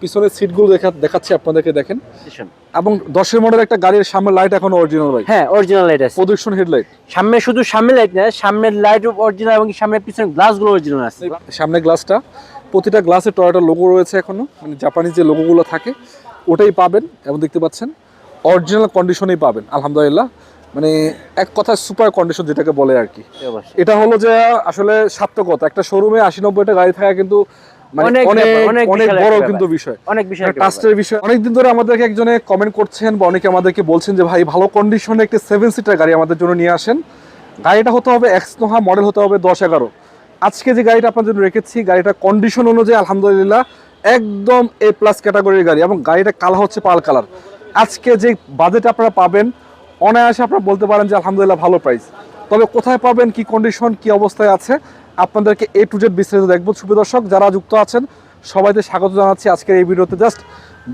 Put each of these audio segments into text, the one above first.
পিছনের সিটগুলো দেখাচ্ছি আপনাদেরকে, দেখেন। এবং 10 মডেল একটা গাড়ির সামনের লাইট এখন অরিজিনাল ভাই। হ্যাঁ, অরিজিনাল লাইট আছে। প্রদর্শন হেডলাইট। সামনে শুধু সামনে লাইট না, সামনের লাইট অরিজিনাল এবং সামনের পিছনের গ্লাসগুলো অরিজিনাল আছে। সামনে গ্লাসটা, প্রতিটা গ্লাসে টয়োটা লোগো রয়েছে এখনো, মানে জাপানিজ যে লোগোগুলো থাকে ওটাই পাবেন। এবং দেখতে পাচ্ছেন অরিজিনাল কন্ডিশনেই পাবেন আলহামদুলিল্লাহ, মানে এক কথায় সুপার কন্ডিশন যেটাকে বলে আর কি। এটা হলো যে আসলে সার্থকতা, একটা শোরুমে 80-90টা গাড়ি থাকা কিন্তু অনেক বড় কিন্তু বিষয়, অনেক বিষয়, ট্রাস্টের বিষয়। অনেকদিন ধরে আমাদেরকে একজনে কমেন্ট করছেন বা অনেকে আমাদেরকে বলছেন যে ভাই ভালো কন্ডিশনে একটা 7 সিটার গাড়ি আমাদের জন্য নিয়ে আসেন। গাড়িটা হতে হবে এক্সনোহা, মডেল হতে হবে 10-11। আজকে যে গাড়িটা আপনার জন্য রেখেছি, গাড়িটা কন্ডিশন অনুযায়ী আলহামদুলিল্লাহ একদম A+ ক্যাটাগরির গাড়ি, এবং গাড়িটা কালার হচ্ছে পাল কালার। আজকে যে বাজেট আপনারা পাবেন অনায়াসে আপনারা বলতে পারেন যে আলহামদুলিল্লাহ ভালো প্রাইস। তবে কোথায় পাবেন, কি কন্ডিশন, কি অবস্থায় আছে, আপনাদেরকে A to Z বিস্তারিত দেখবো। সুপ্রিয় দর্শক যারা যুক্ত আছেন সবাইকে স্বাগত জানাচ্ছি আজকের এই ভিডিওতে। জাস্ট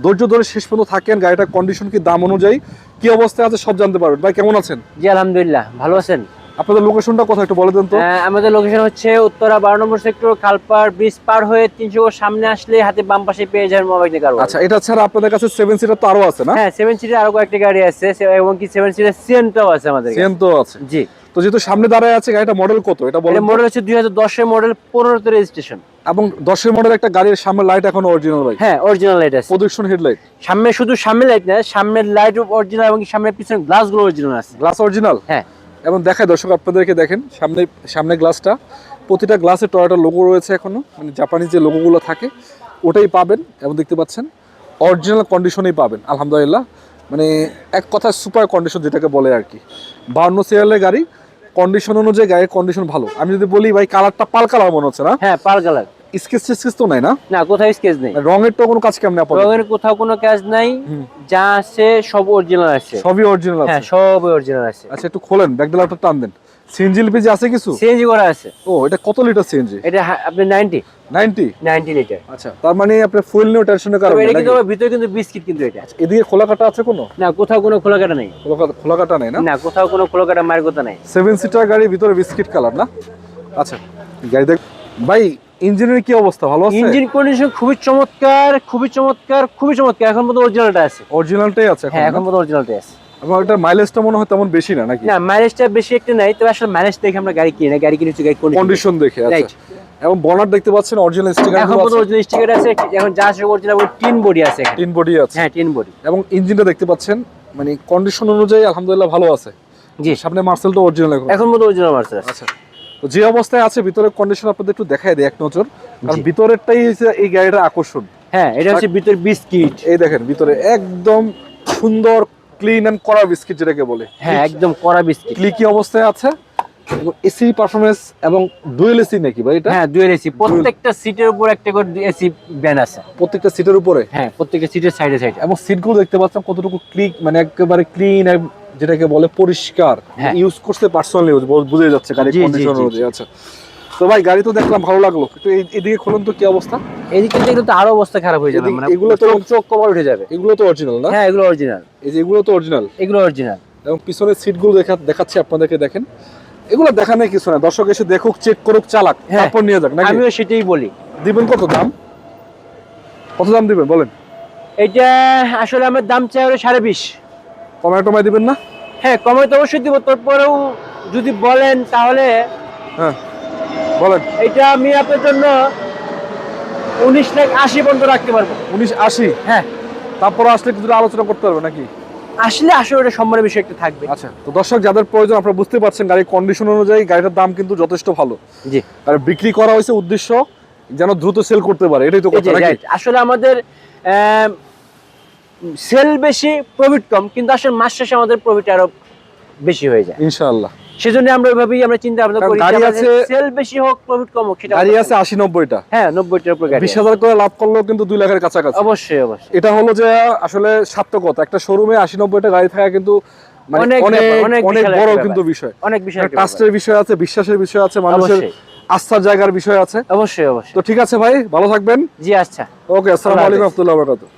ধৈর্য ধরে শেষ পর্যন্ত থাকেন, গাড়িটার কন্ডিশন কি, দাম অনুযায়ী কি অবস্থায় আছে সব জানতে পারবেন। ভাই কেমন আছেন? জি আলহামদুলিল্লাহ, ভালো আছেন। আপনাদের লোকেশনটা কোথায় একটু বলে দেন তো। আমাদের লোকেশন হচ্ছে উত্তরা 12 নম্বর সেক্টর, খালপাড় ব্রিজ পার হয়ে 300 গজ সামনে আসলে হাতে বাম পাশে পেয়ে যাবেন মোবাইল কার। আচ্ছা, এটা ছাড়া আপনাদের কাছে 7 সিটার তো আরো আছে না? হ্যাঁ, 7 সিটার আরো কয়েকটা গাড়ি আছে, এবং কি 7 সিটার সিএনটাও আছে আমাদের কাছে। সিএনটো আছে? জি। তো যেহেতু সামনে দাঁড়ায় আছে, গাড়িটা মডেল কত এটা বলেন। মডেল হচ্ছে 2010 এর মডেল, 15 তে রেজিস্ট্রেশন। এবং 10 মডেল একটা গাড়ির সামনের লাইট এখন অরিজিনাল ভাই। হ্যাঁ, অরিজিনাল লাইট আছে। প্রদর্শন হেডলাইট। সামনে শুধু সামনে লাইট না, সামনের লাইট অরিজিনাল এবং সামনের পিছনের গ্লাসগুলো অরিজিনাল আছে। Glass original? হ্যাঁ। এবং দেখায় দর্শক আপনাদেরকে, দেখেন সামনে গ্লাসটা, প্রতিটা গ্লাসে টয়োটা লোগো রয়েছে এখনো, মানে জাপানিজ যে লোগোগুলো থাকে ওটাই পাবেন। এবং দেখতে পাচ্ছেন অরিজিনাল কন্ডিশনেই পাবেন আলহামদুলিল্লাহ, মানে এক কথায় সুপার কন্ডিশন যেটাকে বলে আর কি। 52 সিরিয়ালের গাড়ি, কন্ডিশন অনুযায়ী গাড়ির কন্ডিশন ভালো। আমি যদি বলি ভাই কালারটা পাল কালার মনে হচ্ছে না? হ্যাঁ, পাল কালার। স্কেচ তো নাই না? না, কোথাও স্কেচ নেই। রঙের তো কোনো কাজ কেমন? রঙের কোথাও কোনো কাজ নাই, যা আছে সব অরিজিনাল আছে। সবই অরিজিনাল আছে? হ্যাঁ, সবই অরিজিনাল আছে। আচ্ছা, একটু খোলেন, ব্যাকডালাটা টান দেন। সিএনজি এলপিজি আছে কিছু? সিএনজি করা আছে। ও, এটা কত লিটার সিএনজি? এটা আপনি 90 লিটার। আচ্ছা, তার মানে আপনি ফুল নিউ টেনশনের কারণে এটা কিন্তু ভিতরে কিন্তু বিস্কিট কিন্তু এটা। এদিকে খোলা কাটা আছে কোনো? না, কোথাও কোনো খোলা কাটা নেই। খোলা কাটা নাই না? না, কোথাও কোনো খোলা কাটা মার কথা নাই। 7 সিটার গাড়ি, ভিতরে বিস্কিট কালার না? আচ্ছা, গাড়ি দেখ ভাই, ইঞ্জিনের কি অবস্থা, ভালো আছে? ইঞ্জিন কন্ডিশন খুবই চমৎকার, খুবই চমৎকার, খুবই চমৎকার। এখন পর্যন্ত অরিজিনালটা আছে। অরিজিনালটাই আছে? হ্যাঁ, এখন পর্যন্ত অরিজিনালটাই আছে। এবং এটা মাইলেজটা মনে হয় তেমন বেশি না নাকি? না, মাইলেজটা বেশি একটা নাই, তবে আসলে মাইলেজ দেখে আমরা গাড়ি কিনি না, গাড়ি কিনেছি গাড়ি কন্ডিশন দেখে। আচ্ছা, এবং বনার দেখতে পাচ্ছেন অরিজিনাল স্টিকার, এখন পর্যন্ত অরিজিনাল স্টিকার আছে। এখন যা আছে অরিজিনাল, টিন বডি আছে। টিন বডি আছে? হ্যাঁ, টিন বডি। এবং ইঞ্জিনটা দেখতে পাচ্ছেন মানে কন্ডিশন অনুযায়ী আলহামদুলিল্লাহ ভালো আছে। জি। সামনে মার্সেলটা অরিজিনাল এখন পর্যন্ত অরিজিনাল মার্সেল আছে। আচ্ছা, তো যে অবস্থায় আছে ভিতরের কন্ডিশন আপনাদের একটু দেখায় দেয় এক নজর, কারণ ভিতরেরটাই হচ্ছে এই গাড়িটার আকর্ষণ। হ্যাঁ, এটা হচ্ছে ভিতর বিস্কিট। এই দেখেন ভিতরে একদম সুন্দর ক্লিন এন্ড কড়া বিস্কিট যেটাকে বলে। হ্যাঁ, একদম কড়া বিস্কিট। ক্লিকি অবস্থায় আছে, এবং এসি পারফরম্যান্স এবং ডুয়েল এসি নাকি ভাই এটা? হ্যাঁ, ডুয়েল এসি। প্রত্যেকটা সিটের উপর একটা করে এসি ব্যান্ড আছে। প্রত্যেকটা সিটের উপরে? হ্যাঁ, প্রত্যেকটা সিটের সাইডে। এবং সিটগুলো দেখতে পাচ্ছেন কতটুকু ক্লিক, মানে একেবারে ক্লিন, যেটাকে বলে পরিষ্কার। ইউজ করতে পার্সোনালি বুঝে যাচ্ছে গাড়ির কন্ডিশন অনুযায়ী। আচ্ছা, তো ভাই গাড়ি তো দেখলাম ভালো লাগলো, একটু এদিকে খুলুন তো কি অবস্থা। এদিকে দেখলে তো আরো অবস্থা খারাপ হয়ে যাবে, মানে এগুলো তো চোখ কভার উঠে যাবে। এগুলো তো অরিজিনাল না? হ্যাঁ, এগুলো অরিজিনাল। এই যে এগুলো তো অরিজিনাল? এগুলো অরিজিনাল। এবং পিছনের সিটগুলো দেখাচ্ছি আপনাদেরকে, দেখেন। এগুলো দেখানোর কিছু না, দর্শক এসে দেখুক, চেক করুক, চালাক, তারপর নিয়ে যাক নাকি? আমিও সেটাই বলি। দিবেন কত দাম? কত দাম দিবেন বলেন? এটা আসলে আমার দাম চাই হলো 20.5। কমায় টমায় দিবেন না? হ্যাঁ, কমায় তো অবশ্যই দিব, তারপরেও যদি বলেন তাহলে। হ্যাঁ বলেন। এটা আমি আপনার জন্য 19,80,000 পর্যন্ত রাখতে পারবো। 19,80? হ্যাঁ। তারপর আসলে কিছু আলোচনা করতে পারবে নাকি? আসলে ওটা সম্মানের বিষয় একটা থাকবে। আচ্ছা, তো দর্শক যাদের প্রয়োজন আপনারা বুঝতে পারছেন, গাড়ির কন্ডিশন অনুযায়ী গাড়িটার দাম কিন্তু যথেষ্ট ভালো। জি। আর বিক্রি করা হয়েছে উদ্দেশ্য যেন দ্রুত সেল করতে পারে, এটাই তো কথা নাকি? আসলে আমাদের সেল বেশি, প্রফিট কম, কিন্তু আসলে মাস শেষে আমাদের প্রফিট আরো বেশি হয়ে যায় ইনশাআল্লাহ। সেজন্য আমরা ওইভাবেই আমরা চিন্তা ভাবনা করি, গাড়ি আছে সেল বেশি হোক, প্রফিট কম হোক, সেটা গাড়ি আছে 80-90টা। হ্যাঁ, 90টার উপর গাড়ি 20,000 করে লাভ করলেও কিন্তু 2 লাখের কাছাকাছি। অবশ্যই। এটা হলো যে আসলে সার্থকতা, একটা শোরুমে 80-90টা গাড়ি থাকা কিন্তু অনেক বড় কিন্তু বিষয়, অনেক বিষয়, ট্রাস্টের বিষয় আছে, বিশ্বাসের বিষয় আছে, মানুষের আস্থার জায়গার বিষয় আছে। অবশ্যই। তো ঠিক আছে ভাই, ভালো থাকবেন। জি, আচ্ছা, ওকে, আসসালামু আলাইকুম ওয়া রাহমাতুল্লাহি ওয়া বারাকাতুহু।